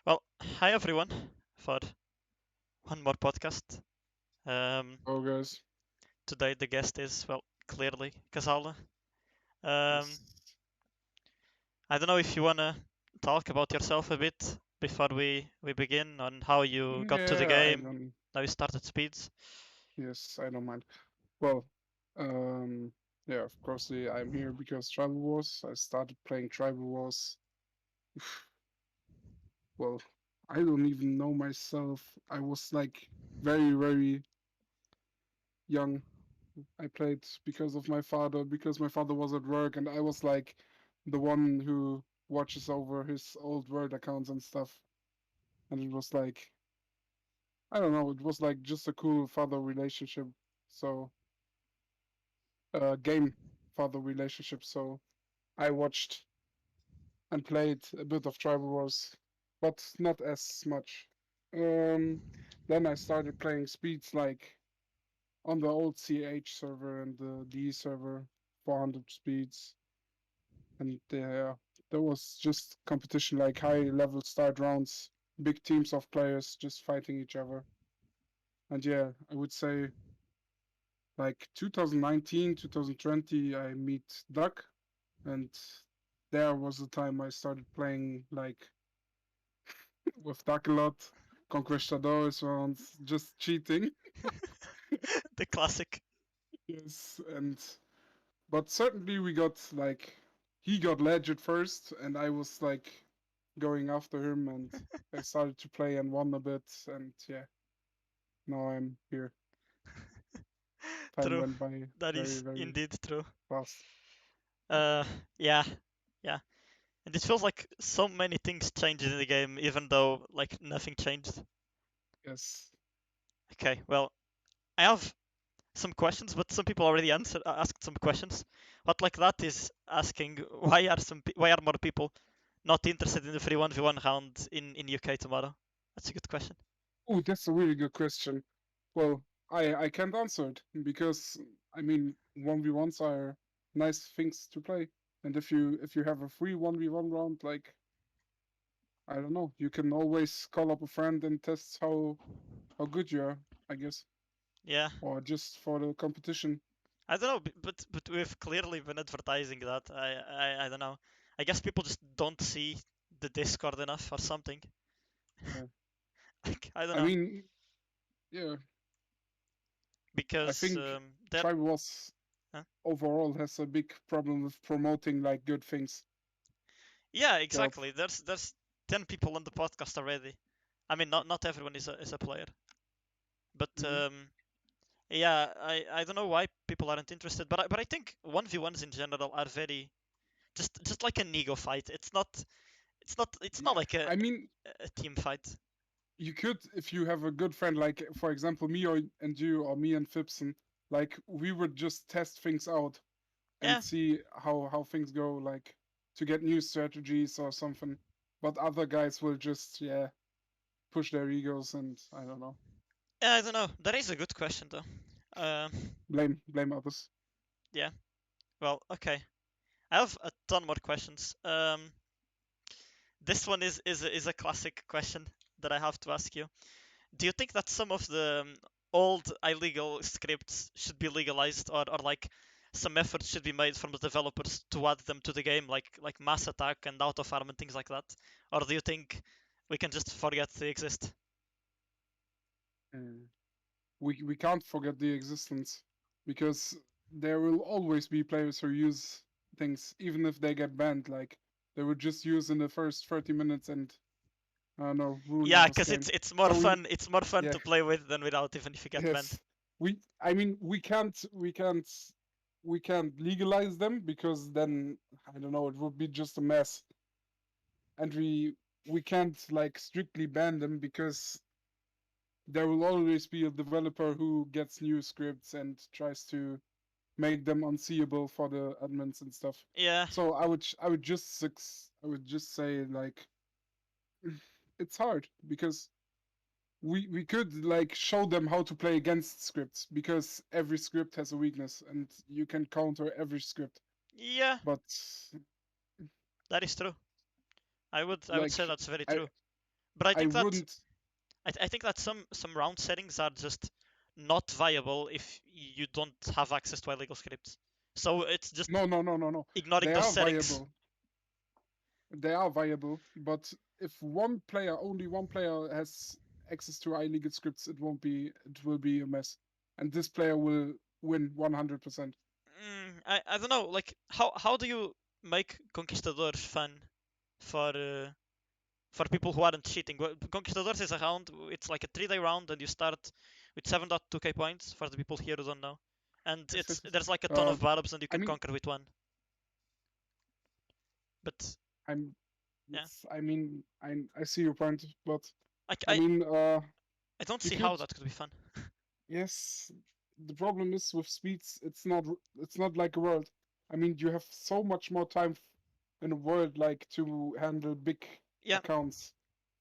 Well, hi everyone for one more podcast. Oh, guys. Today the guest is, well, clearly kasalla. Um, Yes. I don't know if you wanna talk about yourself a bit before we begin on how you got to the Yeah, I game, don't. how you started speeds. Yes, I don't mind. Well, yeah, of course, I'm here because Tribal Wars. I started playing Tribal Wars. Well, I don't even know myself. I was like very, very young. I played because of my father, because my father was at work, and I was like the one who watches over his old world accounts and stuff. And it was like, I don't know, it was like just a cool father relationship. So game father relationship. So I watched and played a bit of Tribal Wars, but not as much. Um, then I started playing speeds like on the old CH server and the D server, 400 speeds, and there was just competition like high level start rounds, big teams of players just fighting each other. And yeah, I would say like 2019, 2020, I meet Duck, and there was the time I started playing like with Duck a lot, Conquistadores rounds, just cheating. The classic. Yes, and but certainly we got like he got legit first, and I was like going after him, and I started to play and won a bit, and yeah, now I'm here. Time True. went by That very, is very indeed true. fast. Uh, yeah, yeah. And it feels like so many things changed in the game, even though like nothing changed. Yes. Okay, well, I have some questions, but some people already asked some questions. What like that is asking why are more people not interested in the free 1v1 round in UK tomorrow? That's a good question. Oh, that's a really good question. Well, I can't answer it because I mean 1v1s are nice things to play. And if you have a free 1v1 round, like I don't know, you can always call up a friend and test how good you are, I guess. Yeah, Or just for the competition. I don't know, but we've clearly been advertising that. I don't know. I guess people just don't see the Discord enough or something. Yeah. Like, I don't I know mean, yeah, I because think there. Tribalwars Huh? overall has a big problem with promoting like good things. Yeah, That exactly. There's 10 people on the podcast already. I mean, not everyone is a player, but mhm. yeah, I don't know why people aren't interested, but I think 1v1s in general are very just like an ego fight. It's not Yeah. like a I mean, a team fight. you could if you have a good friend like for example me or and you or me and Fibson, like we would just test things out and Yeah, see how things go, like to get new strategies or something. But other guys will just push their egos and I don't know, yeah, I don't know. That is a good question though. Um, blame others. yeah. Well, okay. I have a ton more questions. This one is a classic question that I have to ask you. Do you think that some of the old illegal scripts should be legalized, or like some effort should be made from the developers to add them to the game, like mass attack and auto farm and things like that? Or do you think we can just forget they exist? Uh, we can't forget the existence because there will always be players who use things even if they get banned, like they would just use in the first 30 minutes and I don't know, ruin Yeah, others because game. it's more So we fun. It's more fun yeah, to play with than without, even if you get banned. yes. I mean we can't legalize them because then I don't know, it would be just a mess. And we can't like strictly ban them because there will always be a developer who gets new scripts and tries to make them unseeable for the admins and stuff. Yeah, So I would just say like it's hard because we could like show them how to play against scripts because every script has a weakness and you can counter every script. yeah, But that is true. I would say like that's very I true. But I I think that wouldn't. I think that some round settings are just not viable if you don't have access to illegal scripts. So it's just No, no, no, no, no. ignoring They those are settings. viable. They are viable, but if one player, only one player has access to illegal scripts, it won't be. It will be a mess, and this player will win 100%. I don't know. Like how do you make Conquistadors fun for for people who aren't cheating? Well, Conquistadors is a round. It's like a 3-day round, and you start with 7.2k points for the people here who don't know. And Yes, it's yes, yes. there's like a ton of barbs, and you I can mean, conquer with one. But I'm. yeah, It's. I mean, I see your point, but I, I I mean, I don't you see could. how that could be fun. Yes, the problem is with speeds. It's not like a world. I mean, you have so much more time in a world like to handle big Yeah, accounts,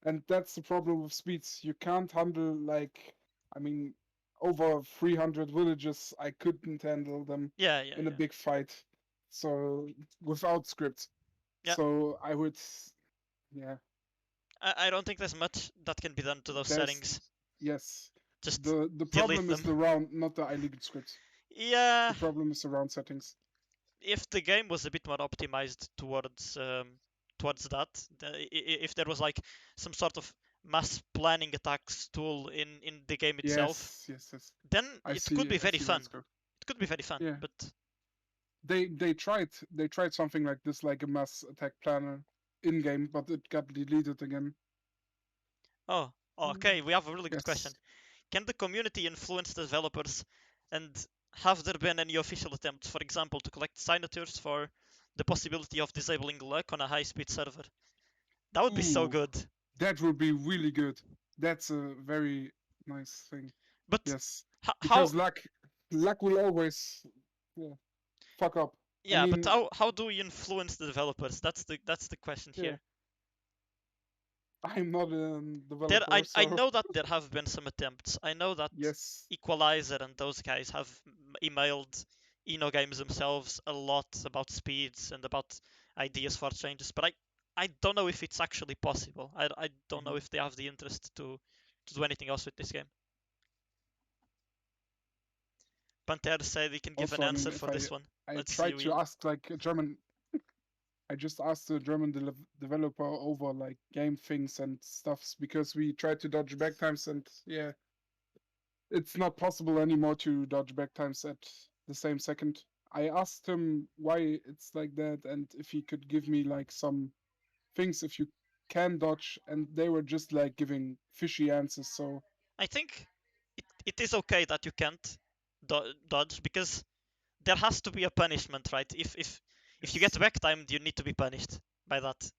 and that's the problem with speeds. You can't handle like, I mean, over 300 villages. I couldn't handle them yeah, yeah, in a yeah, big fight, so without script. yeah. So I would, yeah. I don't think there's much that can be done to those There's settings. yes. Just The delete problem is them. the round, not the illegal script. Yeah, The problem is the round settings. if the game was a bit more optimized towards that, if there was like some sort of mass planning attacks tool in the game itself, Yes, yes, yes. then it could be I very see where fun. it's going. It could be very fun, Yeah, but they tried something like this, like a mass attack planner in game, but it got deleted again. oh, okay, we have a really good question. Yes. Can the community influence the developers, and have there been any official attempts, for example, to collect signatures for the possibility of disabling luck on a high-speed server? That would be so Ooh, good. that would be really good. That's a very nice thing. But Yes, how because luck will always, yeah, fuck up. I yeah, but mean, how do we influence the developers? That's the question yeah, here. I'm not a There, developer, I so know that there have been some attempts. I know that yes. Equalizer and those guys have emailed Eno Games themselves a lot about speeds and about ideas for changes, but I don't know if it's actually possible. I don't know Mhm. if they have the interest to do anything else with this game. Panther said he can give an Also, I mean, answer if for this one. I Let's see, tried to Ian. ask like a German, I just asked a German developer over like game things and stuffs because we tried to dodge back times and yeah, it's not possible anymore to dodge back times at the same second. I asked him why it's like that and if he could give me like some things if you can dodge, and they were just like giving fishy answers. So I think it is okay that you can't dodge because there has to be a punishment, right? If you get yes, back timed, you need to be punished by that,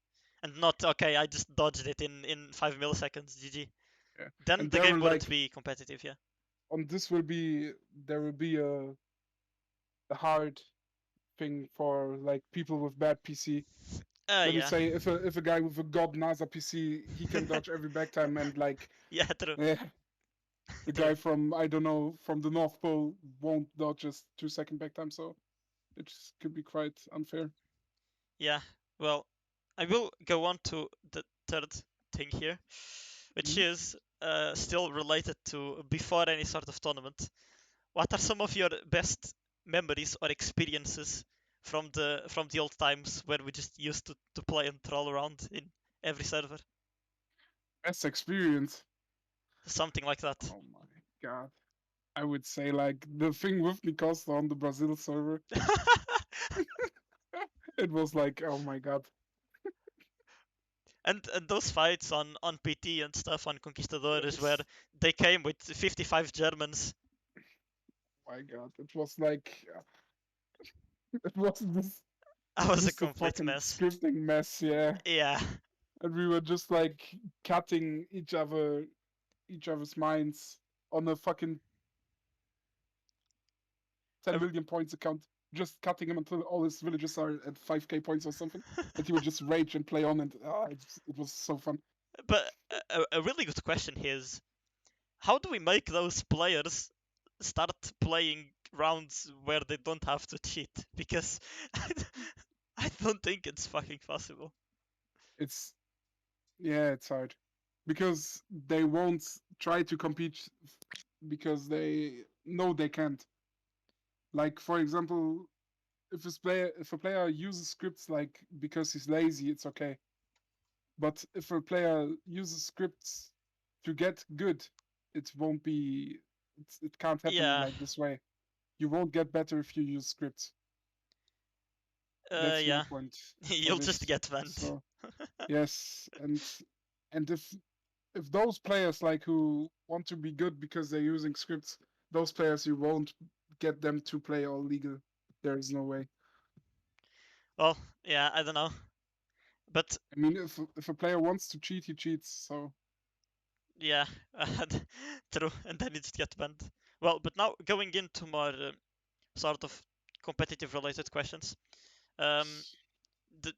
and not okay. I just dodged it in 5 milliseconds. GG. yeah, Then and the there game were wouldn't like be competitive. Yeah. on this will be there will be a hard thing for like people with bad PC. Let me Yeah. say, if a guy with a god NASA PC, he can dodge every back time, and like Yeah. True. eh, the True. guy from I don't know from the North Pole won't dodge just 2 second back time, so it just could be quite unfair. Yeah. Well, I will go on to the third thing here, which Mhm. is still related to before any sort of tournament. What are some of your best memories or experiences from the old times where we just used to play and troll around in every server? Best experience. Something like that. Oh my god. I would say like the thing with Nicosta on the Brazil server. It was like, oh my god. And those fights on PT and stuff on Conquistadores where Yes. they came with 55 Germans. My god. It was like it was That was a just a complete fucking mess. scripting mess, yeah. Yeah. And we were just like cutting each other's minds on a fucking 10 A- million points account, just cutting him until all his villages are at 5k points or something. And he would just rage and play on, and it was so fun. but a really good question here is how do we make those players start playing rounds where they don't have to cheat? Because I don't think it's fucking possible. It's, yeah, it's hard. because they won't try to compete because they know they can't. Like for example, if a player uses scripts like because he's lazy, it's okay. But if a player uses scripts to get good, it won't be. It can't happen Yeah, like this way. You won't get better if you use scripts. That's my yeah. point for You'll just this. get banned. So yes, and if those players like who want to be good because they're using scripts, those players you won't get them to play all legal. There is no way. Well, yeah, I don't know, but I mean, if a player wants to cheat, he cheats. So yeah, true, and then it just get banned. Well, but now going into more sort of competitive related questions. Um,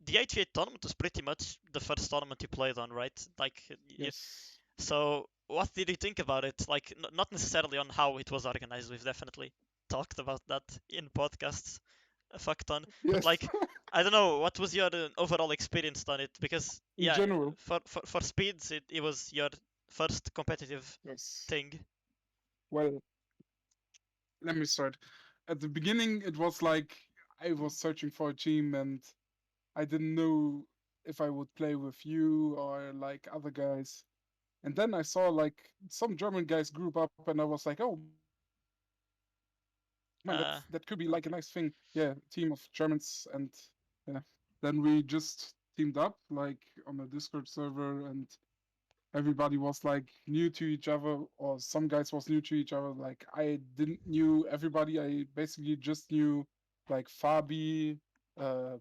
the 88 tournament was pretty much the first tournament you played on, right? Like, yes, so what did you think about it? Like, not necessarily on how it was organized. We've definitely talked about that in podcasts a fuck ton. But yes. like, I don't know, what was your overall experience on it? Because In yeah, general, for speeds, it was your first competitive yes. thing. Well, let me start. At the beginning, it was like I was searching for a team and I didn't know if I would play with you or like other guys. And then I saw like some German guys group up, and I was like, oh man, that could be like a nice thing. Yeah, team of Germans, and yeah. Then we just teamed up like on a Discord server, and everybody was like new to each other, or some guys was new to each other. Like I didn't knew everybody. I basically just knew like Fabi, uh,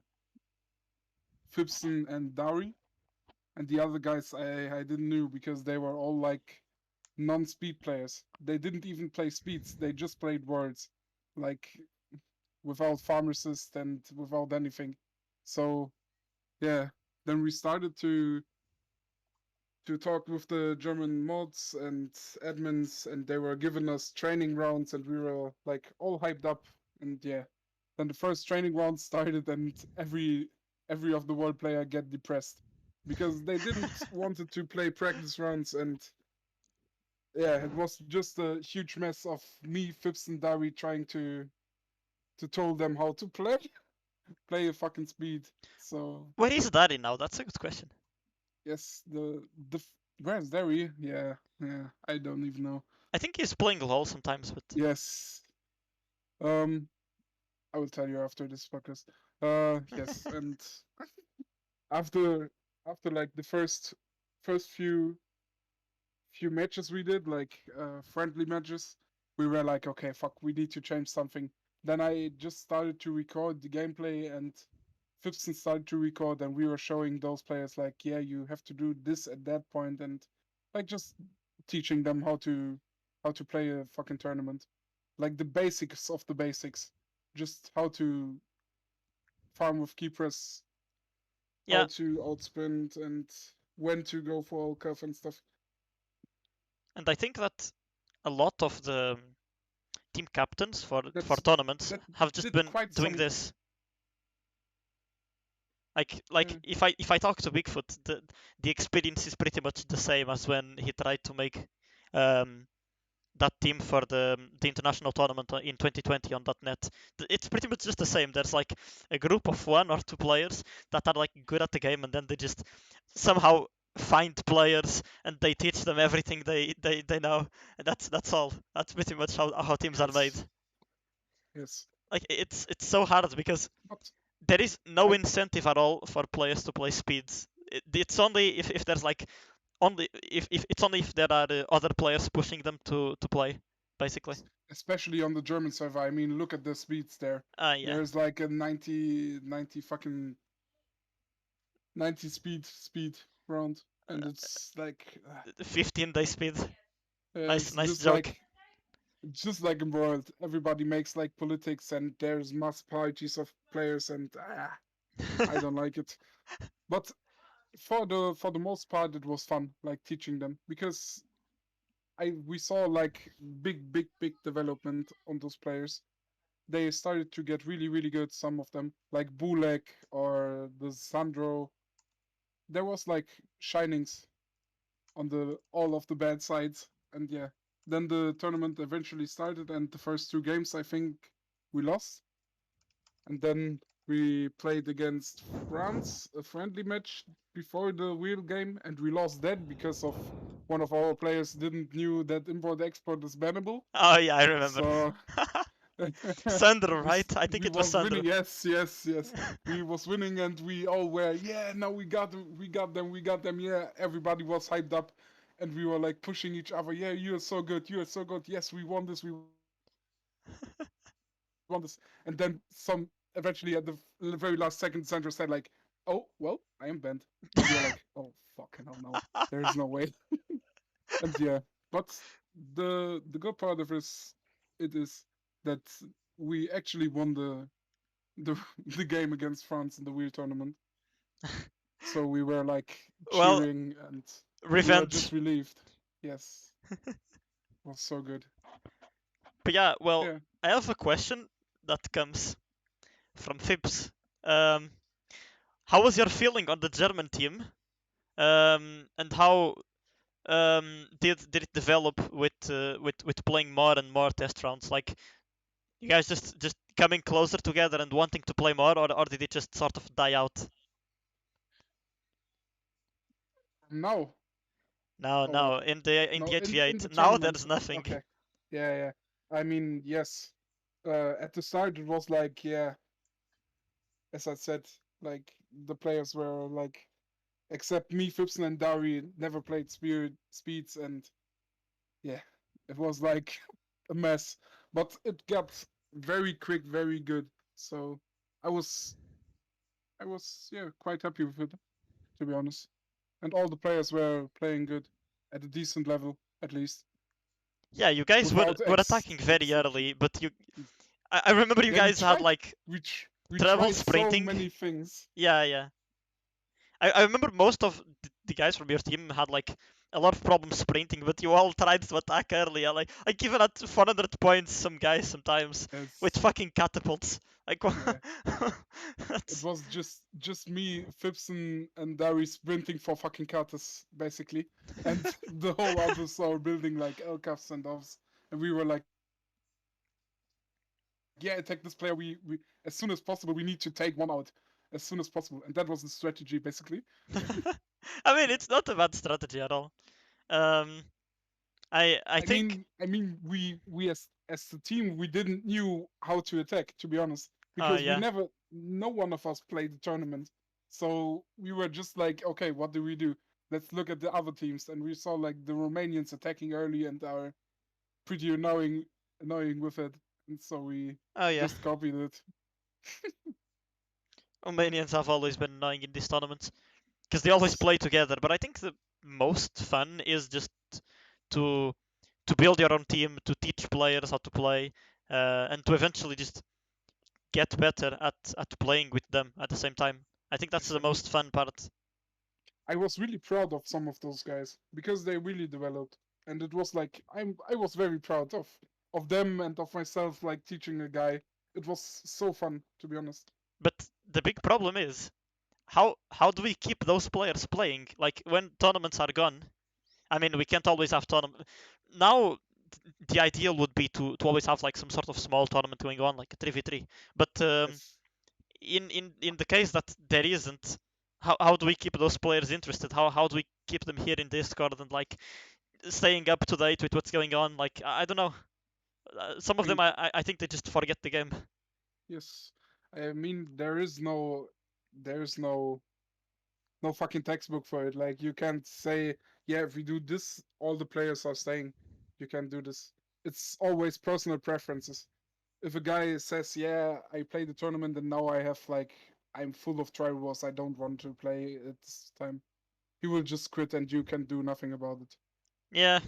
Fibson, and Dari, and the other guys I didn't knew because they were all like non-speed players. They didn't even play speeds. They just played words, like without farm resist and without anything. So yeah, then we started to talk with the German mods and admins, and they were giving us training rounds, and we were like all hyped up. And yeah, then the first training round started, and every of the world player get depressed because they didn't wanted to play practice rounds, and yeah, it was just a huge mess of me, Phipps, and Dari trying to tell them how to play a fucking speed. So Where is Daddy now? That's a good question. yes, where's Dari? Yeah, yeah, I don't even know. I think he's playing LOL sometimes, but Yes. Um, I will tell you after this podcast. Yes, and after after like the first few matches we did, like friendly matches, we were like, okay, fuck, we need to change something. Then I just started to record the gameplay, and Fipson started to record, and we were showing those players like, yeah, you have to do this at that point, and like just teaching them how to play a fucking tournament, like the basics of the basics, just how to farm with key press, how yeah, to outsprint, and when to go for all cuff and stuff. and I think that a lot of the team captains for That's tournaments that have just did been quite doing some. this. Like Uh, if I talk to Bigfoot, the experience is pretty much the same as when he tried to make um, that team for the international tournament in 2020 on .net. It's pretty much just the same. There's like a group of one or two players that are like good at the game, and then they just somehow find players and they teach them everything they know. And that's all. That's pretty much how teams are made. yes, yes, Like it's so hard because but there is no I incentive at all for players to play speeds. It's only if there's like only if it's only if there are other players pushing them to play, basically. especially on the German server. I mean, look at the speeds there. Yeah, There's like a 90 fucking 90 speed round, and it's like 15 day speed. Nice it's nice joke. just like in world. Everybody makes like politics, and there's mass parties of players, and I don't like it. But for the most part, it was fun, like teaching them because I we saw like big development on those players. They started to get really good. Some of them, like Bulek or the Sandro, there was like shinings. on the all of the bad sides. And yeah, then the tournament eventually started, and the first two games I think we lost, and then we played against France, a friendly match before the real game, and we lost that because of one of our players didn't knew that import export is bannable. Oh yeah, I remember. So Sandro, right? I think we it was was Sandro. winning. Yes, yes, yes. We was winning, and we all were, yeah. Now we got them. We got them. We got them. Yeah. Everybody was hyped up, and we were like pushing each other. Yeah, you are so good. You are so good. Yes, we won this. We won this. And then some eventually at the very last second, Sandra said like, "Oh well, I am banned," and we were like, "Oh fucking hell, no. There is no way." And yeah, but the good part of it is that we actually won the the game against France in the wheel tournament. So we were like Well, cheering and we were revenge. just relieved. Yes, it was so good. But yeah, well, Yeah. I have a question that comes from Fibs. Um, how was your feeling on the German team? And how did it develop with playing more and more test rounds? Like you guys just coming closer together and wanting to play more, or did it just sort of die out? Now No, or what? no. In No, the in 8v8 the now tournament. there's nothing. Okay. Yeah, yeah. I mean, yes. At the start it was like, yeah, as I said, like the players were like, except me, Fipson, and Dari never played Spirit Speeds, and yeah, it was like a mess. But it got very quick, very good. So I was, I was, yeah, quite happy with it, to be honest. And all the players were playing good at a decent level, at least, Yeah, you guys were without were attacking very exception. early, but I remember you Yeah, we guys had tried, like we trouble tried so sprinting. many things. Yeah, yeah. I remember most of the guys from your team had like a lot of problems sprinting, but you all tried to attack early. Like even at 400 points, some guys sometimes with As fucking catapults. Like yeah, it that's was just me, Fipson, and Dari sprinting for fucking Katas, basically. And the whole others are building like Elcafs and Ovs. And we were like, yeah, attack this player. We as soon as possible, we need to take one out as soon as possible. And that was the strategy, basically. I mean it's not a bad strategy at all. Um, I think We as the team, we didn't knew how to attack, to be honest, because we yeah. never, no one of us played the tournament, so we were just like, okay, what do we do? Let's look at the other teams, and we saw like the Romanians attacking early and are pretty annoying with it, and so we Oh yeah. just copied it. Romanians have always been annoying in these tournaments because they always Yes, play together. But I think the most fun is just to to build your own team, to teach players how to play, and to eventually just get better at playing with them at the same time. I think that's yes, the I mean, most fun part. I was really proud of some of those guys because they really developed, and it was like I was very proud of them and of myself, like teaching a guy. It was so fun, to be honest. But the big problem is how do we keep those players playing? Like when tournaments are gone. I mean, we can't always have tournament. Now, the ideal would be to always have like some sort of small tournament going on, like a 3v3. But Yes, in the case that there isn't, how do we keep those players interested? How do we keep them here in Discord and like staying up to date with what's going on? Like I don't know. Some I of them mean, I think they just forget the game. yes, I mean there is no fucking textbook for it. Like you can't say, yeah, if we do this, all the players are staying. You can't do this. It's always personal preferences. If a guy says, "Yeah, I played the tournament and now I have like I'm full of Tribalwars, I don't want to play at this time," he will just quit and you can do nothing about it. Yeah,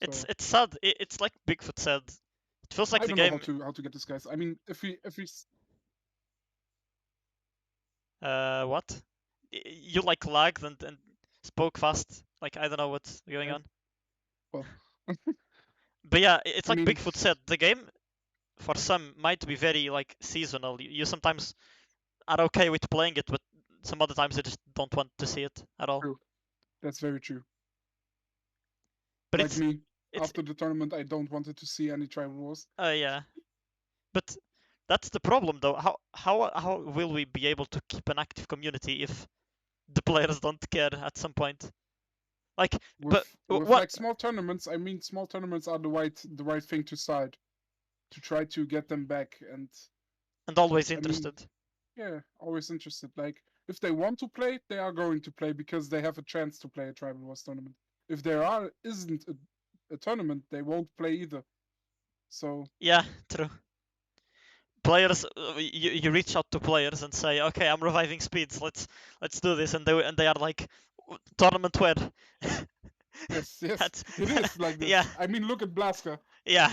So it's sad. It's like Bigfoot said. It feels like I the don't know game. how to get this guys. I mean, if we What? You like lagged and spoke fast. Like I don't know what's going yeah, on. well, But yeah, it's I like mean, Bigfoot said. The game for some might be very like seasonal. You sometimes are okay with playing it, but some other times you just don't want to see it at all. true. That's very true. But Like me, it's after the tournament, I don't wanted to see any tribal wars. yeah. But that's the problem though. How will we be able to keep an active community if the players don't care at some point? Like, but With what? like small tournaments, I mean, small tournaments are the right thing to start to try to get them back. And And always I mean, interested. yeah, always interested. Like if they want to play, they are going to play because they have a chance to play a tribal wars tournament. If there isn't a tournament, they won't play either. So Yeah, true. Players, you reach out to players and say, okay, I'm reviving speeds. Let's do this, and they are like, tournament where? yes, yes, That's, it is like yeah, this. I mean, look at Blaska. yeah.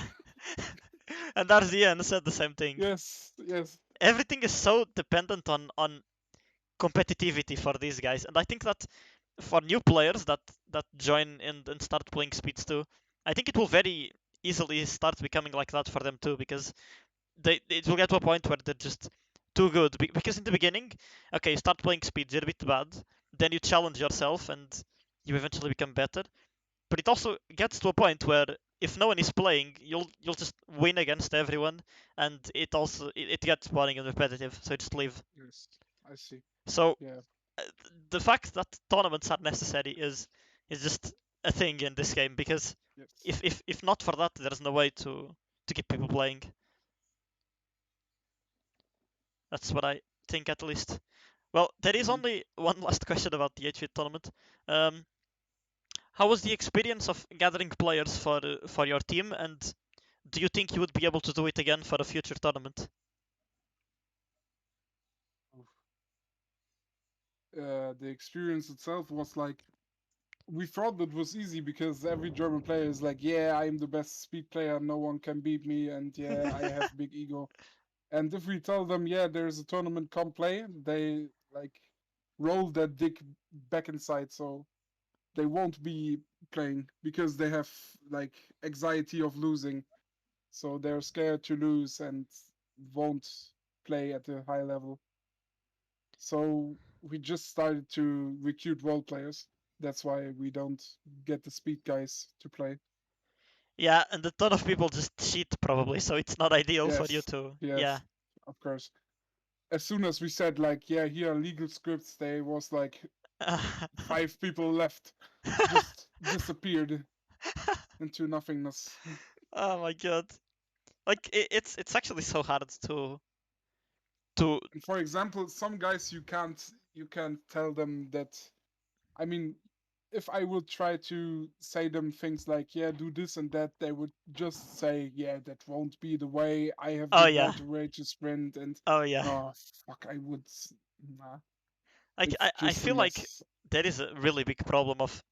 And RZN said the same thing. Yes, yes, Everything is so dependent on competitivity for these guys, and I think that for new players that join and start playing speeds too, I think it will very easily start becoming like that for them too, because it will get to a point where they're just too good. Because in the beginning, okay, you start playing speeds, you're a bit bad, then you challenge yourself and you eventually become better. But it also gets to a point where if no one is playing, you'll just win against everyone, and it gets boring and repetitive. So you just leave. yes. I see. So Yeah, uh, the fact that tournaments are necessary is just a thing in this game, because yes. if not for that, there's no way to keep people playing. That's what I think, at least. Well, there is Mhm. only one last question about the 8-fit tournament. Um, how was the experience of gathering players for your team, and do you think you would be able to do it again for a future tournament? The experience itself was like we thought it was easy because every German player is like, yeah, I'm the best speed player, no one can beat me, and yeah, I have big ego. And if we tell them, yeah, there's a tournament, come play, they like roll their dick back inside, so they won't be playing because they have like anxiety of losing, so they're scared to lose and won't play at a high level. So we just started to recruit role players. That's why we don't get the speed guys to play. Yeah, and a ton of people just cheat probably, so it's not ideal for you Yes, to. Yeah. yes, of course. As soon as we said like, yeah, here are legal scripts, there was like 5 people left, just disappeared into nothingness. Oh my god. Like it's actually so hard to. And for example, some guys you can't tell them that. I mean, if I would try to say them things like, yeah, do this and that, they would just say, yeah, that won't be the way. I have Oh the yeah. better way to sprint. And Oh yeah. oh, fuck, I would. Nah, Like it's I just a feel like mess. there is a really big problem of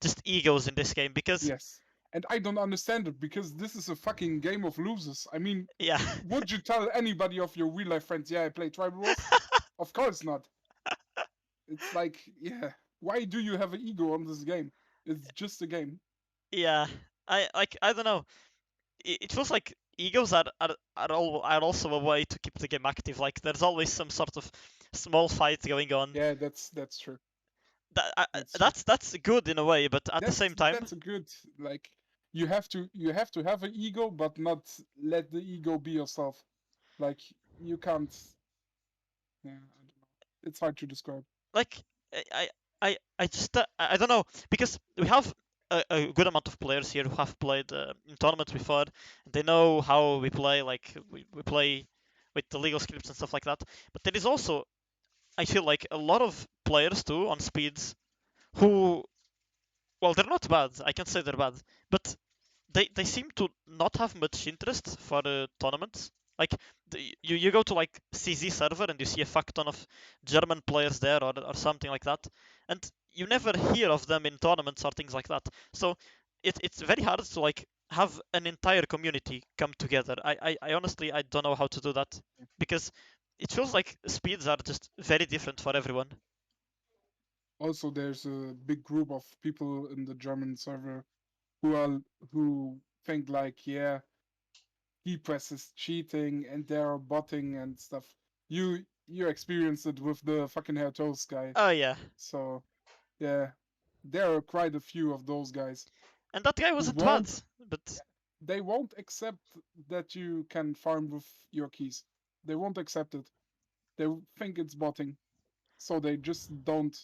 just egos in this game, because Yes. And I don't understand it because this is a fucking game of losers. I mean, yeah. would you tell anybody of your real life friends, yeah, I play Tribal Wars? Of course not. It's like, yeah, why do you have an ego on this game? It's just a game. Yeah. I don't know. It feels like egos are also a way to keep the game active. Like there's always some sort of small fight going on. Yeah, that's true. That's true. That's good in a way, but at the That's same time, that's a good like you have to have an ego, but not let the ego be yourself. Like you can't. Yeah, I don't know. It's hard to describe. like I just I don't know, because we have a good amount of players here who have played in tournaments before. They know how we play. Like we play with the legal scripts and stuff like that. But there is also, I feel like, a lot of players too on speeds who, well, they're not bad. I can't say they're bad, but they seem to not have much interest for tournaments. Like you go to like CZ server and you see a fuck ton of German players there, or something like that, and you never hear of them in tournaments or things like that. So it's very hard to like have an entire community come together. I honestly I don't know how to do that, because it feels like speeds are just very different for everyone. Also, there's a big group of people in the German server who are who think like, yeah, he presses cheating and they are botting and stuff. You experienced it with the fucking Herr Toast guy. Oh yeah. So yeah, there are quite a few of those guys And that guy who wasn't bad, won't but they won't accept that you can farm with your keys. They won't accept it. They think it's botting, so they just don't.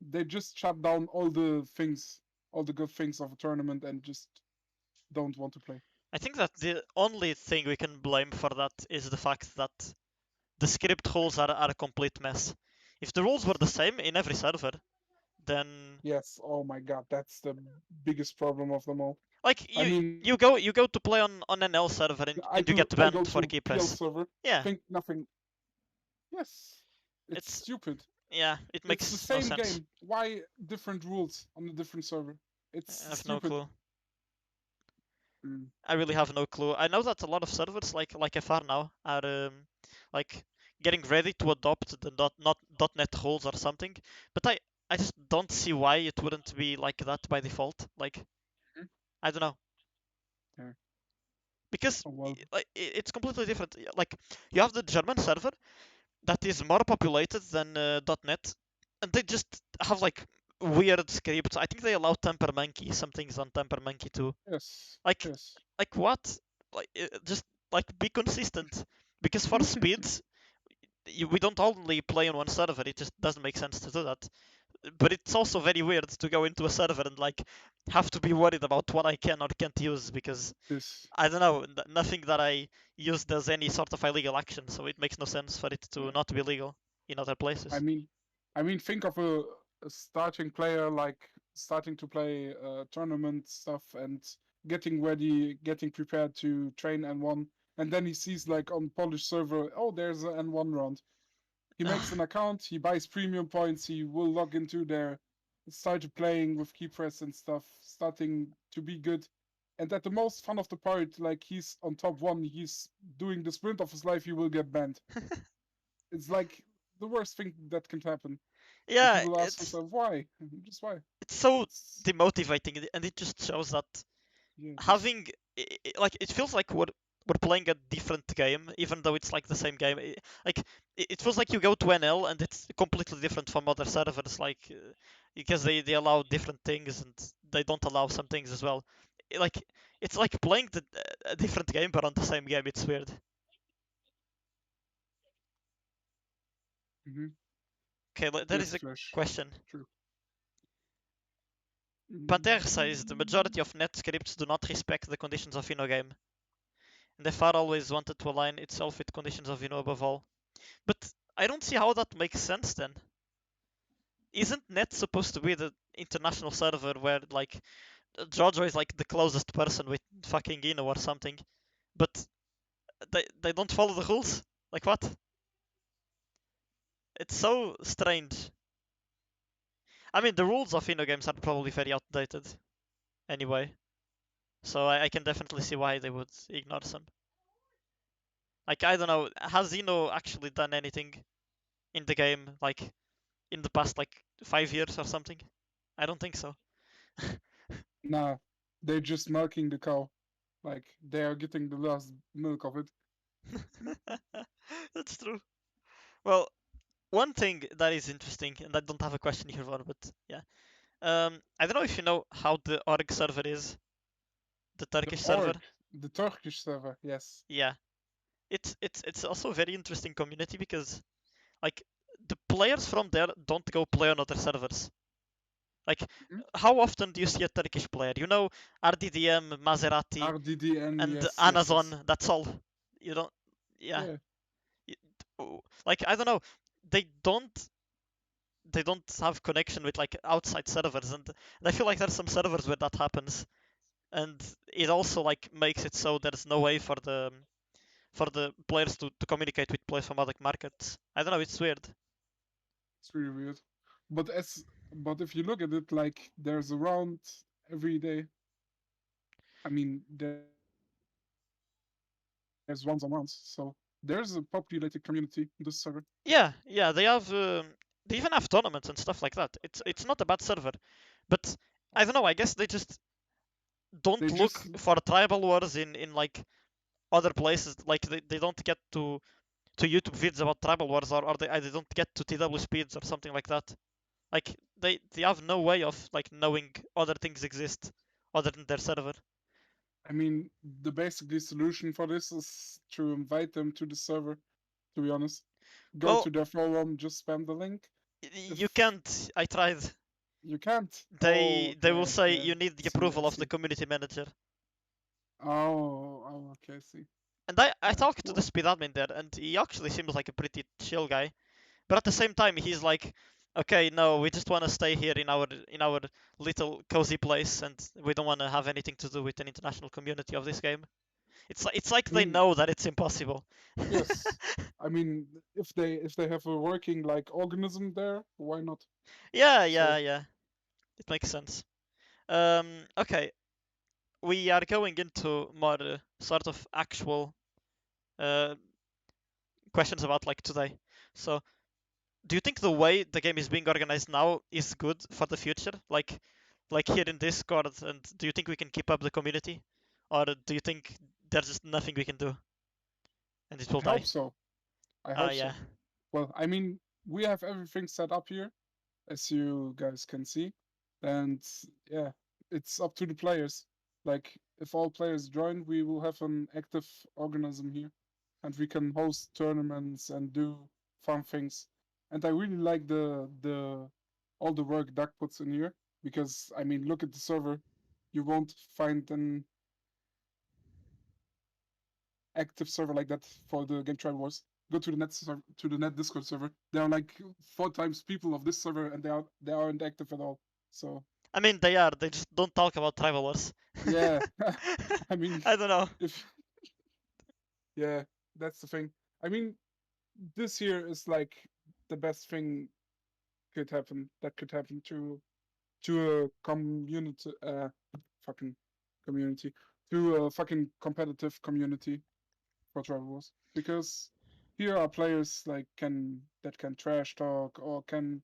They just shut down all the things, all the good things of a tournament, and just don't want to play. I think that the only thing we can blame for that is the fact that the script rules are a complete mess. If the rules were the same in every server, then Yes. Oh my God, that's the biggest problem of them all. like I you mean, you go to play on an L server and you get I go banned for to key PL press. server, Yeah, think nothing. Yes, it's it's stupid. yeah, it It's the makes no same sense. game. Why different rules on a different server? I It's have no stupid. clue. Mm. I really have no clue. I know that a lot of servers like FR now are like getting ready to adopt the .NET rules or something, but I just don't see why it wouldn't be like that by default. Like Mhm. I don't know Yeah. because Oh well. like it's completely different. Like you have the German server that is more populated than .NET, and they just have like weird scripts. I think they allow Temper Monkey. Some things on Temper Monkey too. Yes. Like Yes. like what? Like just like be consistent. Because for speeds, we don't only play on one server. It just doesn't make sense to do that. But it's also very weird to go into a server and like have to be worried about what I can or can't use because This. I don't know, nothing that I use does any sort of illegal action, so it makes no sense for it to Yeah. not be legal in other I places. mean, think of a starting player like starting to play tournament stuff and getting ready, getting prepared to train N1, and then he sees like on Polish server, oh, there's an N1 round. He makes an account, he buys premium points, he will log into there, start playing with keypress and stuff, starting to be good. And at the most fun of the part, like he's on top one, he's doing the sprint of his life, he will get banned. It's like the worst thing that can happen. And Yeah, people ask themselves, why? Just why? it's so It's demotivating, and it just shows that yes. having like it feels like we're playing a different game, even though it's like the same game. Like it feels like you go to NL and it's completely different from other servers, like because they allow different things and they don't allow some things as well. Like it's like playing a different game but on the same game. It's weird. Mm-hmm. Okay, there is Yes, a Flash. question. True. Panther says the Mm, majority of net scripts do not respect the conditions of InnoGame, and the FAR always wanted to align itself with conditions of Inno above all. But I don't see how that makes sense then. Isn't Net supposed to be the international server where like Jojo is like the closest person with fucking Inno or something, but they don't follow the rules? Like what? It's so strange. I mean, the rules of Inno games are probably very outdated anyway, so I can definitely see why they would ignore some. Like I don't know, has Inno actually done anything in the game like in the past like 5 years or something? I don't think so. nah, they're just milking the cow. Like they are getting the last milk of it. That's true. Well, one thing that is interesting, and I don't have a question here for, but yeah. I don't know if you know how the org server is, the The Turkish server. org, the Turkish server, yes. Yeah, it's also a very interesting community because like the players from there don't go play on other servers. Like, Mhm. how often do you see a Turkish player? You know, RDDM, Maserati, RDDN, and yes, yes, yes. Amazon. That's all. You don't. Yeah. Yeah, Like I don't know. They don't they don't have connection with like outside servers, and I feel like there's some servers where that happens, and it also like makes it so there's no way for the players to communicate with players from other markets. I don't know, it's weird. it's really weird. But as but if you look at it, like there's around every day. I mean, there's ones on ones, so there's a populated community in this server. Yeah, they even have tournaments and stuff like that. It's not a bad server, but I don't know. I guess they just don't They look just for tribal wars in like other places. Like they don't get to YouTube vids about tribal wars, or they don't get to TW speeds or something like that. Like they have no way of like knowing other things exist other than their server. I mean, the basically solution for this is to invite them to the server. To be honest, go Well, to their forum, just spam the link. you If can't. I tried. you can't, oh They will okay, say yeah, you need the see, I approval of the see. community manager. Oh, okay, I see. And I Yeah, talked to the well, speed admin there, and he actually seems like a pretty chill guy. But at the same time, he's like, okay, no, we just want to stay here in our little cozy place, and we don't want to have anything to do with an international community of this game. It's like I they mean, know that it's impossible. yes. I mean, if they have a working like organism there, why not? Yeah, yeah, So yeah. It makes sense. Okay, we are going into more sort of actual uh, questions about like today. So, do you think the way the game is being organized now is good for the future? Like here in Discord, and do you think we can keep up the community, or do you think there's just nothing we can do and it will I hope die? so. I Ah, hope yeah. so. Well, I mean, we have everything set up here, as you guys can see. And yeah, it's up to the players. Like, if all players join, we will have an active organism here, and we can host tournaments and do fun things. And I really like the all the work Duck puts in here because I mean, look at the server. You won't find an active server like that for the game Tribalwars. Go to the to the net Discord server. There are like 4 times people of this server, and they aren't active at all. So I mean, they are. They just don't talk about tribal wars. yeah, I mean, I don't know. if yeah, that's the thing. I mean, this here is like the best thing could happen to a community, fucking community, to a fucking competitive community for Tribal Wars because here are players like can trash talk or can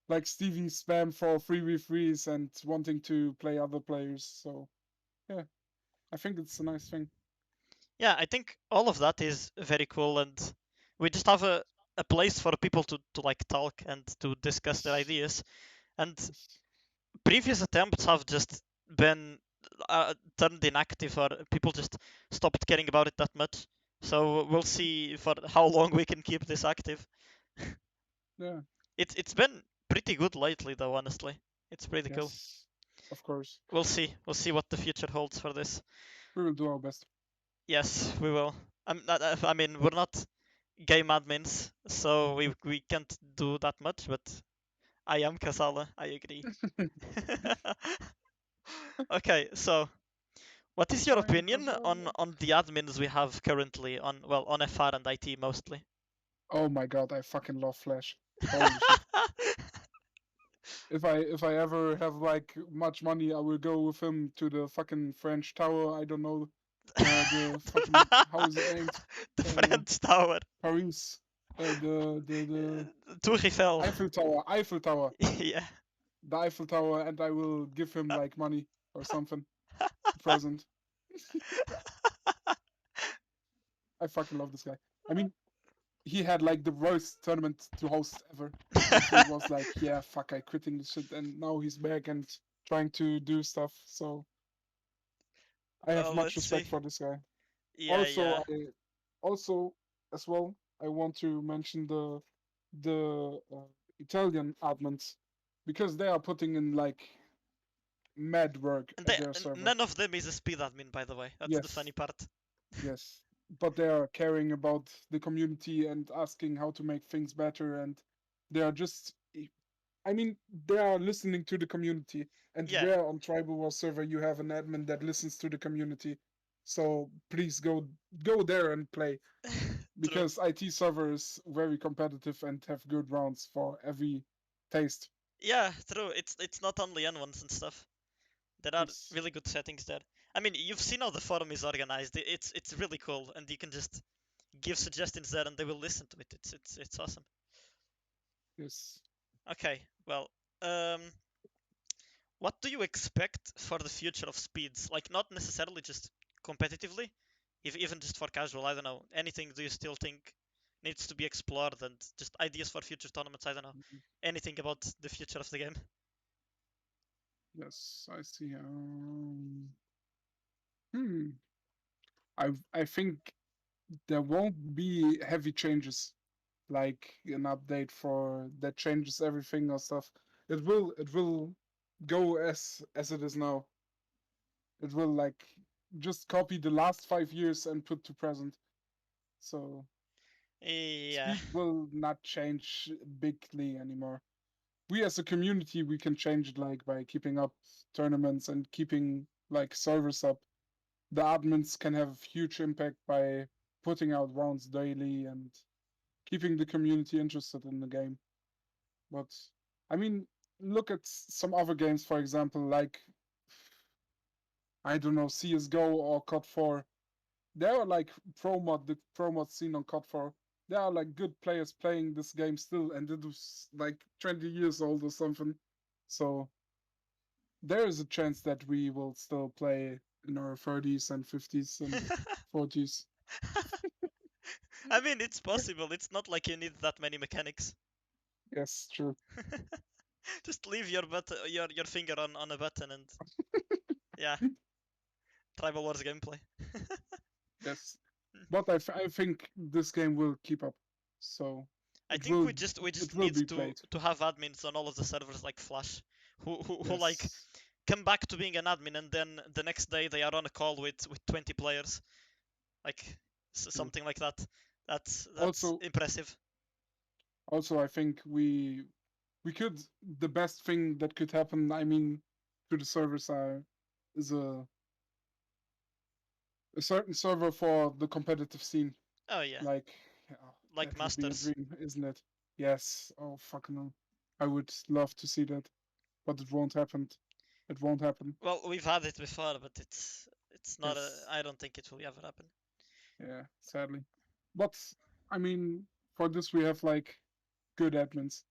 like Stevie spam for 3v3s and wanting to play other players. So yeah, I think it's a nice thing. Yeah, I think all of that is very cool, and we just have a place for people to like talk and to discuss their Yes, ideas. And yes, previous attempts have just been turned inactive, or people just stopped caring about it that much. So we'll see for how long we can keep this active. yeah, It's been pretty good lately, though. Honestly, it's pretty cool. yes, of course. We'll see. We'll see what the future holds for this. We will do our best. Yes, we will. I mean, we're not game admins, so we can't do that much. But I am Kasalla. I agree. Okay, so what is your I am opinion Kazama. on the admins we have currently on, well, on FR and IT mostly? Oh my god, I fucking love Flash. Holy shit. If I ever have like much money, I will go with him to the fucking French Tower. I don't know, the fucking how is it named? The Uh, French Tower. Paris. The Tour Eiffel. Eiffel Tower. Eiffel Tower. Yeah. The Eiffel Tower, and I will give him like money or something, a present. I fucking love this guy. I mean, he had like the worst tournament to host ever, and he was like, "Yeah, fuck, I quitting this shit," and now he's back and trying to do stuff. So I have much Let's respect see. for this guy. Yeah, Also, yeah. also as well, I want to mention the Italian admins because they are putting in like mad work And at their server. none of them is a speed admin, by the way. That's the Yes, funny part. yes, but they are caring about the community and asking how to make things better, and they are just. I mean, they are listening to the community, and Yeah, where on Tribal War server you have an admin that listens to the community. So please go there and play true. because IT server is very competitive and have good rounds for every taste. Yeah, true. It's not only N1s and stuff. There are Yes, really good settings there. I mean, you've seen how the forum is organized. It's really cool, and you can just give suggestions there, and they will listen to it. It's awesome. yes. Okay, well, um, what do you expect for the future of speeds? Like, not necessarily just competitively, if even just for casual. I don't know. Anything do you still think? needs to be explored and just ideas for future tournaments. I don't know Mhm. anything about the future of the game. Yes, I see. Hmm. I think there won't be heavy changes like an update for that changes everything or stuff. It will go as it is now. It will like just copy the last 5 years and put to present. So Yeah, speed will not change bigly anymore. We as a community we can change it like by keeping up tournaments and keeping like servers up. The admins can have huge impact by putting out rounds daily and keeping the community interested in the game. But I mean, look at some other games, for example, like I don't know, CS:GO or COD 4. There are like the pro mod scene on COD 4. There are like good players playing this game still, and it was like 20 years old or something. So there is a chance that we will still play in our 30s and 50s and 40s. I mean it's possible. It's not like you need that many mechanics. Yes, true. Just leave your finger on a button and yeah, Tribal Wars gameplay. Yes. But I think this game will keep up. So I it think will we just it will need be to played. have admins on all of the servers like Flash, who like Yes. come back to being an admin and then the next day they are on a call with 20 players, like True. something like that. That's Also impressive. also I think we could the best thing that could happen, I mean, to the servers are is a certain server for the competitive scene. Oh yeah, Like oh, like that would be a Masters. dream, isn't it? Yes. Oh fucking hell. I would love to see that, but it won't happen. It won't happen. Well, we've had it before, but it's not a. Yes. I don't think it will ever happen. Yeah, sadly. But I mean, for this we have like good admins.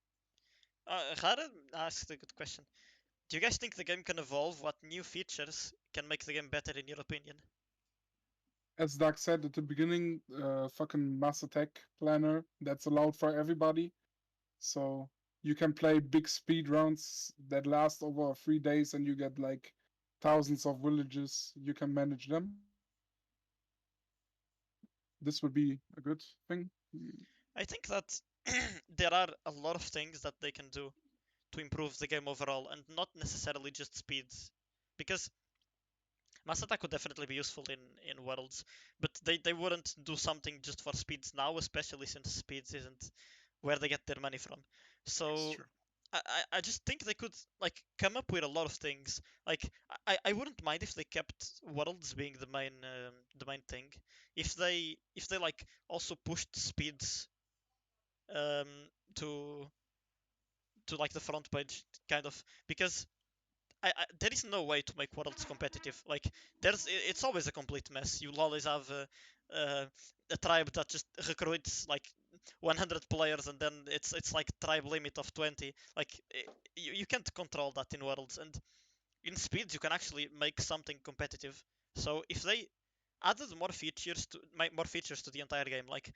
Rara asked a good question. Do you guys think the game can evolve? What new features can make the game better, in your opinion? As Doug said at the beginning, fucking mass attack planner that's allowed for everybody. So you can play big speed rounds that last over 3 days and you get like thousands of villages. You can manage them. This would be a good thing. I think that there are a lot of things that they can do to improve the game overall, and not necessarily just speeds. Because Masata could definitely be useful in Worlds, but they wouldn't do something just for speeds now, especially since speeds isn't where they get their money from. Yes, So true. I just think they could like come up with a lot of things. Like I wouldn't mind if they kept Worlds being the main thing. If they like also pushed speeds um, to like the front page kind of, because there is no way to make worlds competitive. Like it's always a complete mess. You'll always have a tribe that just recruits like 100 players, and then it's like tribe limit of 20. Like you can't control that in worlds, and in speeds you can actually make something competitive. So if they added more features to the entire game, like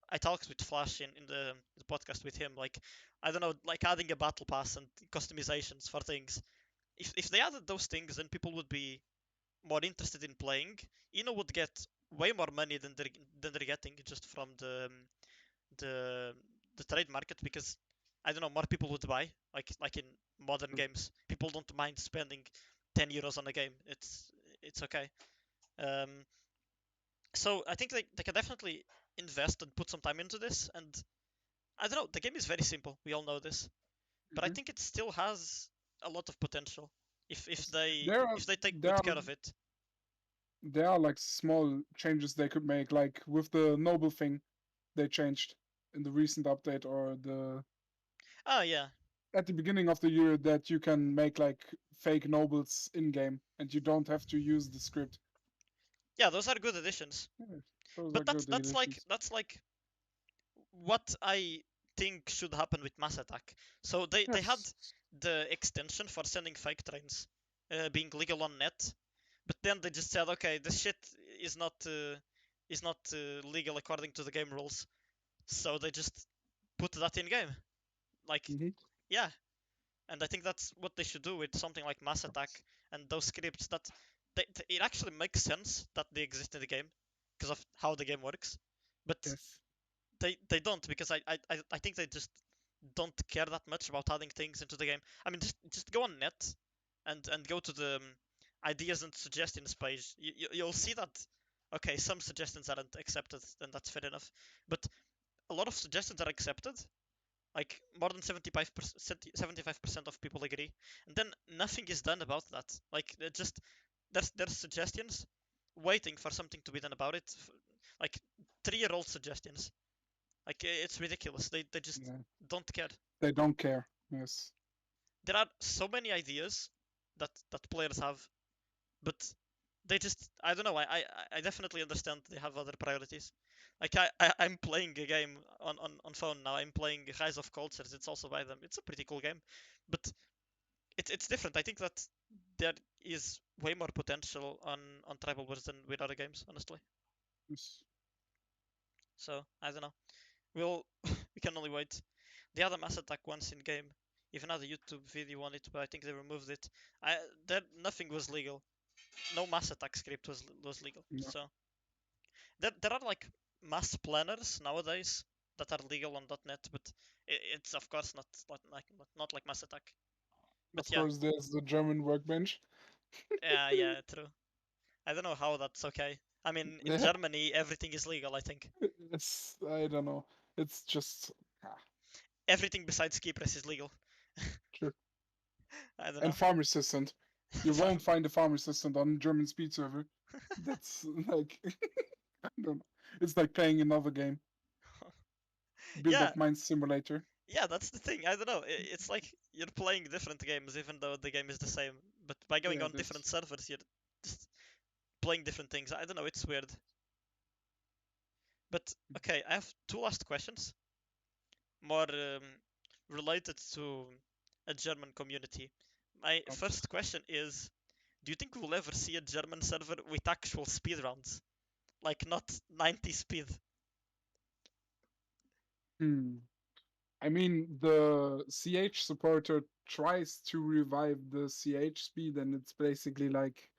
I talked with Flash in the podcast with him, like I don't know, like adding a battle pass and customizations for things. If they added those things, then people would be more interested in playing. Ino would get way more money than they're getting just from the the trade market, because I don't know, more people would buy, like in modern True. games. People don't mind spending 10 euros on a game. It's okay. Um, so I think they can definitely invest and put some time into this. And I don't know, the game is very simple. We all know this, but I Hmm. think it still has a lot of potential if Yes. they There are if they take there good are care of it. there are like small changes they could make, like with the noble thing they changed in the recent update or the Oh yeah, at the beginning of the year that you can make like fake nobles in game and you don't have to use the script. yeah, those are good additions. Yeah, those are But that's good that's like additions. that's like what I think should happen with Mass Attack. So they had Yes. the extension for sending fake trains being legal on net, but then they just said, okay, this shit is not legal according to the game rules. so they just put that in game. Like, Hmm. yeah, and I think that's what they should do with something like Mass Attack and those scripts. That it actually makes sense that they exist in the game because of how the game works, but Yes. they don't, because I think they just don't care that much about adding things into the game. I mean, just go on net and go to the ideas and suggestions page. You'll see that, okay, some suggestions aren't accepted, and that's fair enough. But a lot of suggestions are accepted. Like more than 75% of people agree, and then nothing is done about that. Like just there's suggestions waiting for something to be done about it. Like 3-year-old suggestions. Like it's ridiculous. They just Yeah. don't care. They don't care. Yes. There are so many ideas that players have, but they just, I don't know. I definitely understand they have other priorities. Like I'm playing a game on phone now. I'm playing Rise of Cultures. It's also by them. It's a pretty cool game, but it's different. I think that there is way more potential on Tribal Wars than with other games, honestly. Yes. So I don't know. We'll we can only wait. They had a mass attack once in game. Even had a YouTube video on it, but I think they removed it. I there nothing was legal. No mass attack script was legal. No. So there are like mass planners nowadays that are legal on .NET, but it's of course not like mass attack. But Of yeah, course, there's the German workbench. yeah, true. I don't know how that's okay. I mean, in Yeah. Germany everything is legal. I think It's, I don't know. It's just ah, everything besides keypress is legal. true. I don't And know. farm assistant. You won't find a farm assistant on a German speed server. That's like I don't know. It's like playing another game. Build Yeah, of Mine Simulator. yeah, that's the thing. I don't know. It's like you're playing different games, even though the game is the same. But by going Yeah, on it different is. servers, you're just playing different things. I don't know. It's weird. But okay, I have two last questions, more related to a German community. My Okay. first question is: do you think we'll ever see a German server with actual speed rounds, like not 90 speed? Hmm. I mean, the CH supporter tries to revive the CH speed, and it's basically like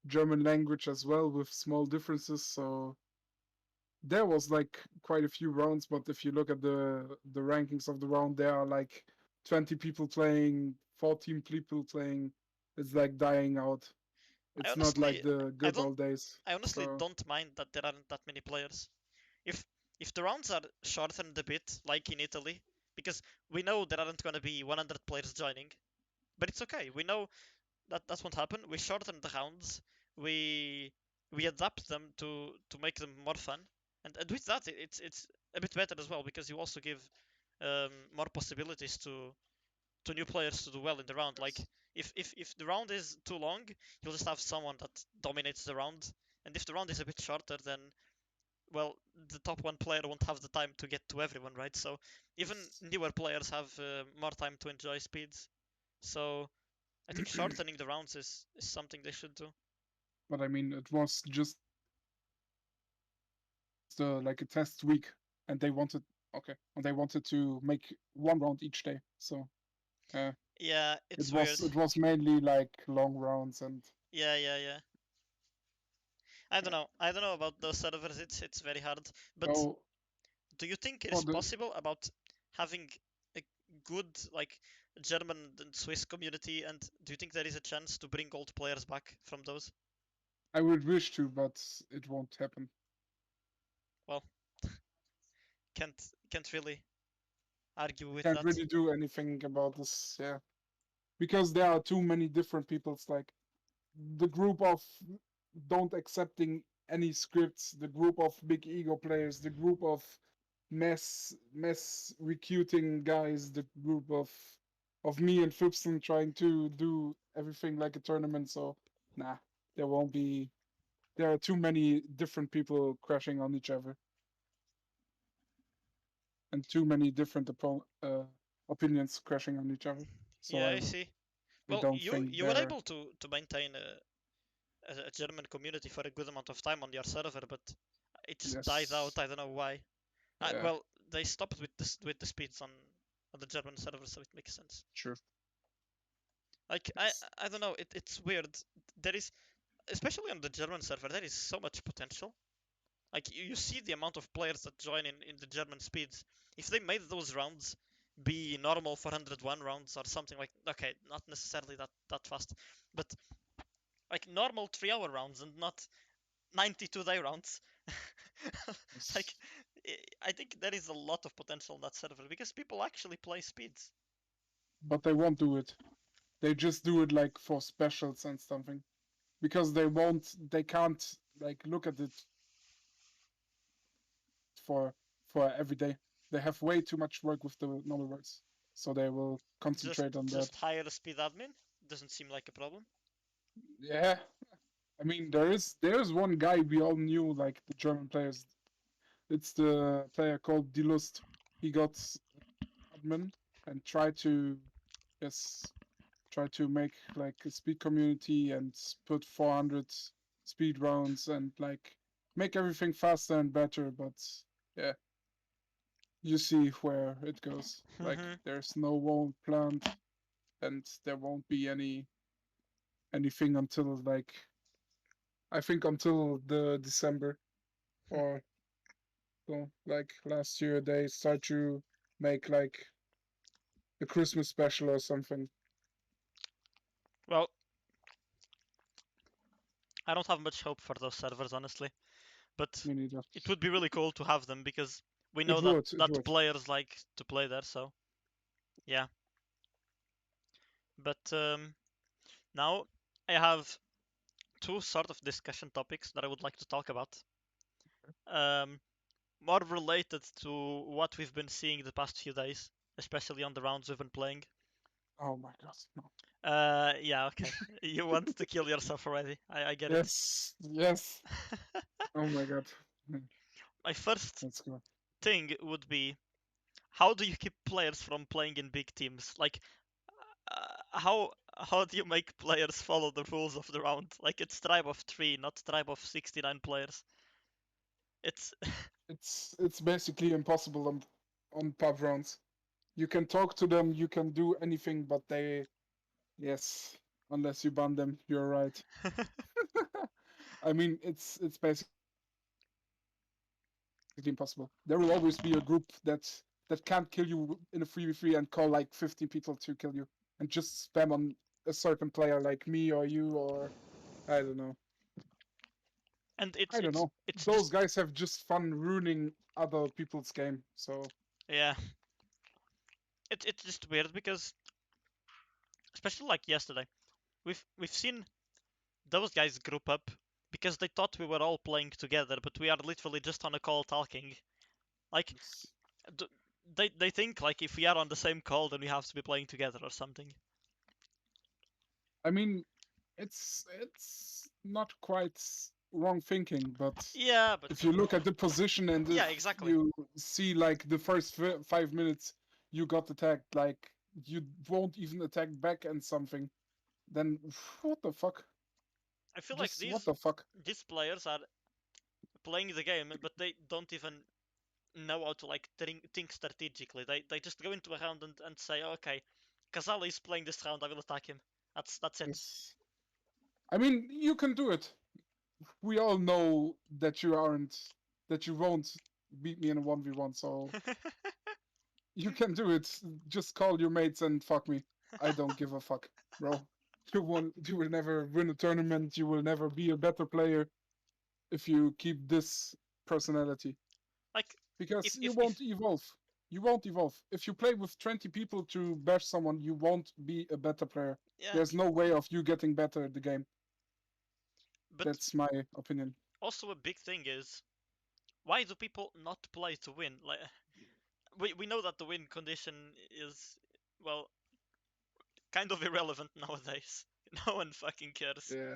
German language as well with small differences. So there was like quite a few rounds, but if you look at the rankings of the round, there are like 20 people playing, 14 people playing. It's like dying out. I It's not like honestly, the I good don't, old days. I honestly So don't mind that there aren't that many players. If if the rounds are shortened a bit, like in Italy, because we know there aren't going to be 100 players joining, but it's okay. We know that that's what happened. We shorten the rounds. We we adapt them to make them more fun, and with that, it's a bit better as well, because you also give more possibilities to new players to do well in the round. Like yes. if the round is too long, you'll just have someone that dominates the round, and if the round is a bit shorter, then well, the top one player won't have the time to get to everyone, right? So even Yes. newer players have more time to enjoy speeds. So I think shortening the rounds is something they should do. But I mean, it was just like a test week, and they wanted okay, and they wanted to make one round each day. So uh, Yeah, it it's was weird. it was mainly like long rounds and Yeah. I don't yeah. know. I don't know about those servers. It's very hard. But So do you think it for is the possible about having a good like German and Swiss community? And do you think there is a chance to bring old players back from those? I would wish to, but it won't happen. Well, can't really argue with Can't that. really do anything about this, yeah, because there are too many different people. It's like the group of don't accepting any scripts, the group of big ego players, the group of mess recruiting guys, the group of me and Fipson trying to do everything like a tournament. So nah, there won't be. There are too many different people crashing on each other, and too many different opinions crashing on each other. So Yeah, I see. I Well, don't you think you were they're able to maintain a German community for a good amount of time on your server, but it just died yes. out. I don't know why. Yeah, Well, they stopped with the speeds on the German server, so it makes sense. true. Like Yes. I don't know. It's weird. There is, especially on the German server, there is so much potential. Like you see the amount of players that join in the German speeds. If they made those rounds be normal 401 rounds or something like, okay, not necessarily that fast, but like normal 3 hour rounds and not 92-day rounds. Like Yes. I think there is a lot of potential on that server because people actually play speeds. But they won't do it. They just do it like for specials and something. Because they can't like look at it for every day. They have way too much work with the normal works. So they will Just concentrate on that. just hire a speed admin doesn't seem like a problem. Yeah. I mean there's one guy we all knew, like the German players. It's the player called Delust. He got admin and tried to, yes, try to make like a speed community and put 400 speed rounds and like make everything faster and better. But yeah, you see where it goes. Like Hmm. there's no wall planned, and there won't be anything until like, I think until the December, or so, like last year they start to make like a Christmas special or something. Well, I don't have much hope for those servers, honestly. But Me neither. it would be really cool to have them because we know It that would. It that would. players like to play there. So yeah. But now I have two sort of discussion topics that I would like to talk about. Um, More related to what we've been seeing the past few days, especially on the rounds we've been playing. Oh my god. No. Yeah, okay. You want to kill yourself already. I get it. Yes. Yes. Oh my god. My first Let's go. thing would be, how do you keep players from playing in big teams? Like, how do you make players follow the rules of the round? Like it's tribe of three, not tribe of 69 players. It's It's basically impossible on pub rounds. You can talk to them, you can do anything, but they, yes, unless you ban them, you're right. I mean, it's basically impossible. There will always be a group that can't kill you in a 3v3 and call like 15 people to kill you and just spam on a certain player like me or you, or I don't know. and I don't know. it's Those just, guys have just fun ruining other people's game. So yeah. It's just weird because, especially like yesterday, we've seen those guys group up because they thought we were all playing together, but we are literally just on a call talking. Like it's, d- they think like if we are on the same call, then we have to be playing together or something. I mean, it's not quite wrong thinking, but Yeah, but if you look at the position and yeah, if exactly. you see like the first 5 minutes you got attacked, like you won't even attack back and something, then what the fuck? I feel like Just what the fuck? these players are playing the game, but they don't even know how to like think strategically. They just go into a round and say, okay, kasalla is playing this round, I will attack him. That's it. Yes. I mean, you can do it. We all know that you aren't, that you won't beat me in a 1v1, so you can do it. Just call your mates and fuck me. I don't give a fuck, bro. You will never win a tournament. You will never be a better player if you keep this personality. Like Because you if won't evolve. You won't evolve. If you play with 20 people to bash someone, you won't be a better player. yeah, There's no way of you getting better at the game. but That's my opinion. also a big thing is, why do people not play to win? Like we know that the win condition is, well, kind of irrelevant nowadays. No one fucking cares. Yeah.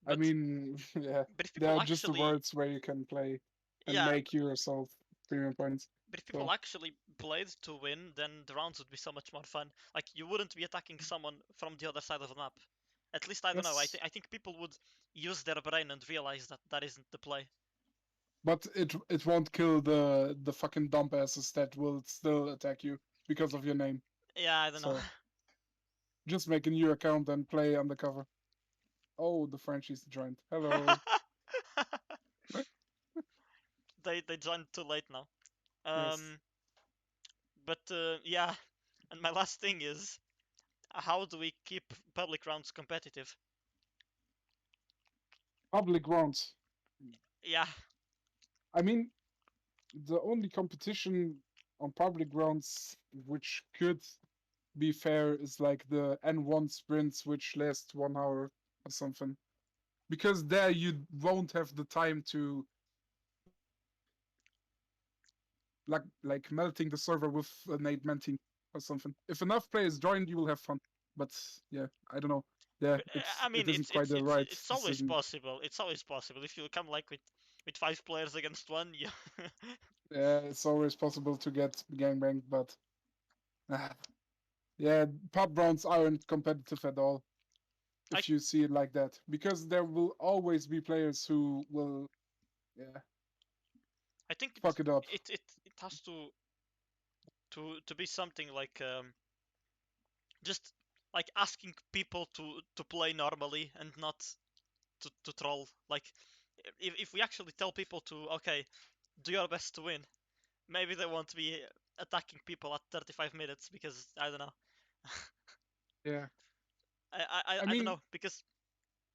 I But mean, yeah. but if There people are just the actually, words where you can play and yeah, make yourself premium points. but if people So, actually played to win, then the rounds would be so much more fun. Like you wouldn't be attacking someone from the other side of the map. At least I don't know. yes. I think people would use their brain and realize that that isn't the play. but it won't kill the fucking dump asses that will still attack you because of your name. Yeah, I don't know. So just make a new account and play undercover. Oh, the Frenchies joined. Hello. They joined too late now. Yes. Um, but yeah, and my last thing is, how do we keep public rounds competitive? Public rounds. Yeah, I mean, the only competition on public grounds which could be fair is like the N1 sprints, which last 1 hour or something. Because there you won't have the time to like melting the server with an 8-man team or something. If enough players join, you will have fun. But yeah, I don't know. Yeah, but it's I it mean, isn't quite the right it's always decision. possible. It's always possible if you come like with 5 players against one. Yeah, Yeah, it's always possible to get gangbanged, but ah, yeah, pub rounds aren't competitive at all I if you see it like that, because there will always be players who will, yeah, I think fuck it up. it has to be something like just like asking people to play normally and not to troll. Like if we actually tell people to okay, do your best to win, maybe they won't be attacking people at 35 minutes because I don't know. Yeah, I I don't mean, know because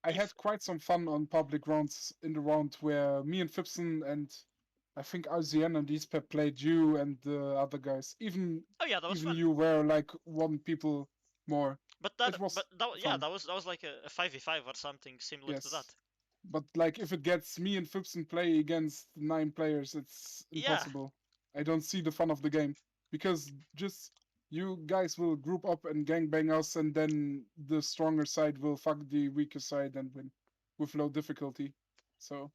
I if had quite some fun on public rounds in the round where me and Fipson and I think RZN and Eastpep played you and the other guys. oh yeah, that was Even fun. you were like one people more. It was Yeah, fun. that was like a 5v5 or something similar to that. Yes. But like if it gets me and Fipson play against 9 players, it's Yeah, impossible. I don't see the fun of the game. Because just you guys will group up and gangbang us and then the stronger side will fuck the weaker side and win with low difficulty. So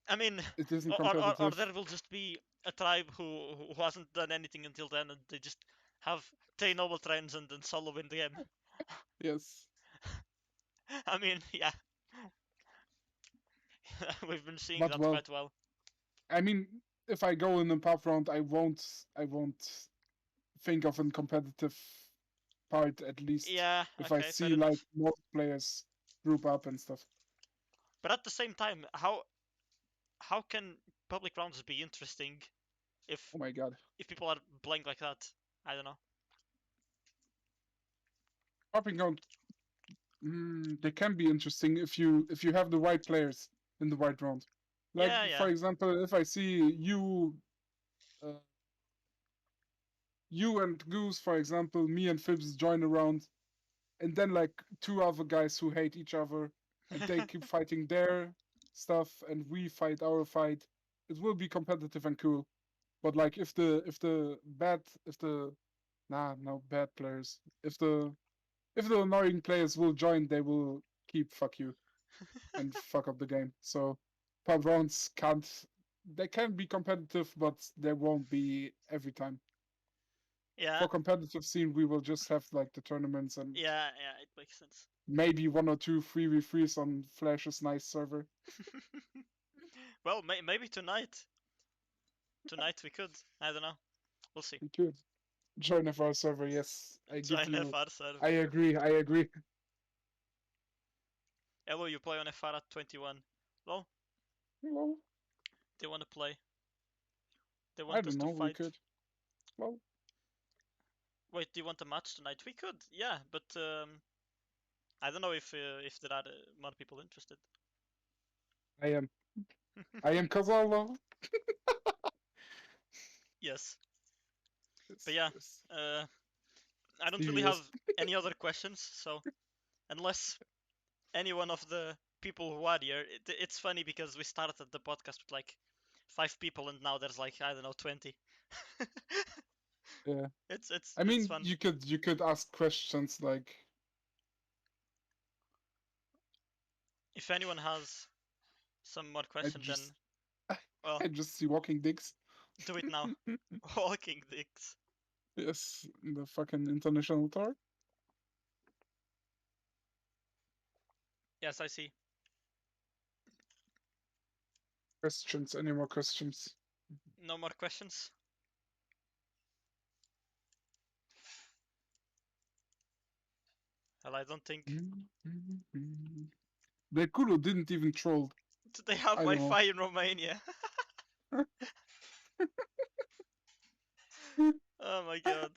I mean, it isn't or competitive. there will just be a tribe who hasn't done anything until then, and they just have 10 noble trains and then solo win the game. Yes. I mean, yeah, we've been seeing But that well, quite well. I mean, if I go in a pub round, I won't think of a competitive part at least Yeah, if I okay, fair see like enough. more players group up and stuff. But at the same time, how can public rounds be interesting if Oh my god. people are playing like that? I don't know. Popping out, they can be interesting if you have the right players in the right round. Like Yeah, for yeah. example, if I see uh, you and Goose, for example, me and Fibs join a round, and then like 2 other guys who hate each other, and they keep fighting their stuff, and we fight our fight. It will be competitive and cool. But like if the nah no bad players if the annoying players will join, they will keep fuck you and fuck up the game. So pub rounds can't they can be competitive, but they won't be every time. Yeah, For competitive scene, we will just have like the tournaments and yeah, it makes sense. maybe one or two 3v3s on Flash's nice server. Well, maybe tonight. Tonight we could. I don't know. We'll see. We could join FR server. Yes, Join FR server. I agree. I agree. Hello, you play on FR at 21. Well, Well, they want to play. They I want us don't to know. We fight. could. Well, Wait, do you want a match tonight? We could, yeah, but I don't know if there are more people interested. I am. I am kasalla. Yes, but Yes, yeah, yes. uh, I don't really have Serious. any other questions. So unless any one of the people who are here, it's funny because we started the podcast with like 5 people and now there's like I don't know 20. Yeah. I It's mean, fun. you could ask questions like, If anyone has some more I question, then just well, I just see walking dicks. do it now. Walking dicks. Yes, in the fucking international tour. Yes, I see. Questions? Any more questions? No more questions? Well, I don't think. The Kulu didn't even troll. Do they have I don't know. Wi-Fi in Romania? Oh my god.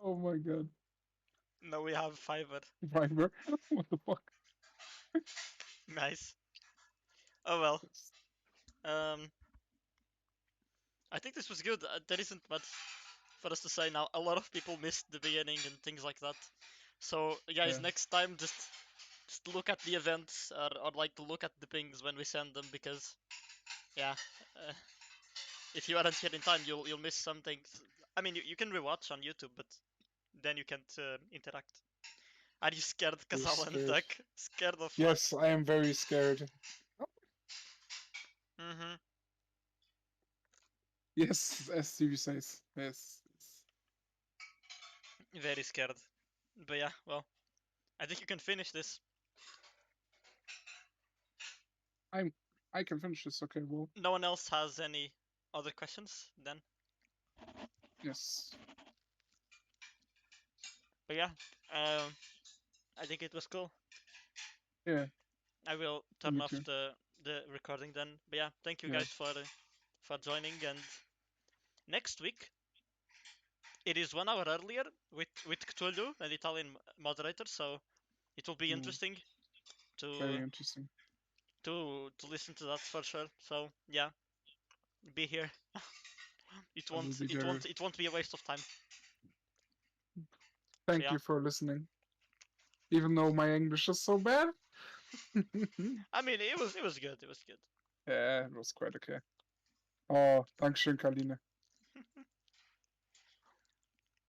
Oh my god. No, we have fiber. Viber. What the fuck? Nice. Oh well. Yes. Um, I think this was good. There isn't much for us to say now. A lot of people missed the beginning and things like that. So guys, Yeah. next time just look at the events or like look at the pings when we send them because yeah, uh, if you aren't here in time, you'll miss something. I mean, you can rewatch on YouTube, but then you can't interact. Are you scared, Very Kasalla and scared. Duck? Scared of what? Yes, I am very scared. Mm-hmm. Yes, as Stevie says. Yes. Very scared. But yeah, well, I think you can finish this. I'm. I can finish this. Okay. Well. No one else has any other questions then? Yes. But yeah, um, I think it was cool. Yeah. I will turn Me off too. the recording then. But yeah, thank you Yeah. guys for joining. And next week it is 1 hour earlier with Cthulhu, an Italian moderator. So it will be Mm, interesting very to interesting. to listen to that for sure. So yeah, be here. It I will won't be it there. won't it won't be a waste of time. So Thank yeah, you for listening. Even though my English is so bad. I mean it was good. It was good. Yeah, it was quite okay. Oh, Dankeschön, Kaline.